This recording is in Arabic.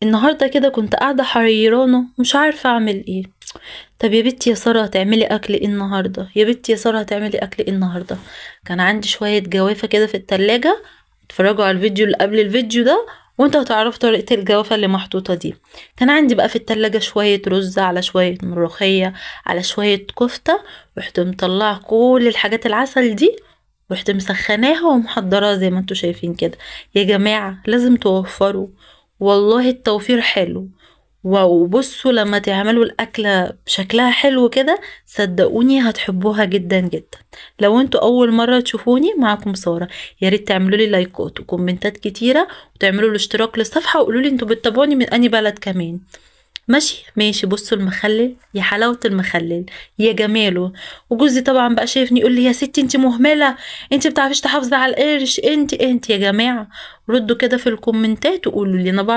النهارده كده كنت قاعدة حيرانة مش عارفة اعمل ايه. طب يا بنتي يا سارة هتعملي اكل ايه النهارده؟ يا بنتي يا سارة هتعملي اكل ايه النهارده؟ كان عندي شوية جوافة كده في التلاجة. اتفرجوا على الفيديو اللي قبل الفيديو ده وانتوا هتعرفوا طريقة الجوافة اللي محطوطة دي. كان عندي بقى في التلاجة شوية رز على شوية ملوخية على شوية كفتة. رحت مطلعة كل الحاجات العسل دي، رحت مسخناها ومحضراها زي ما انتوا شايفين كده. يا جماعة لازم توفروا، والله التوفير حلو. وبصوا لما تعملوا الأكلة بشكلها حلو كده صدقوني هتحبوها جدا جدا. لو انتوا أول مرة تشوفوني معاكم سارة، يا ريت تعملوا لي لايكات وكومنتات كتيرة وتعملوا الاشتراك للصفحة وقولوا لي انتوا بتتابعوني من أي بلد كمان. ماشي ماشي. بصوا المخلل، يا حلاوة المخلل، يا جماله. وجوزي طبعا بقى شايفني يقول لي يا ستي انت مهملة، انت بتعرفيش تحافظي على القرش، انت يا جماعة ردوا كده في الكومنتات وقولوا لي انا بعرف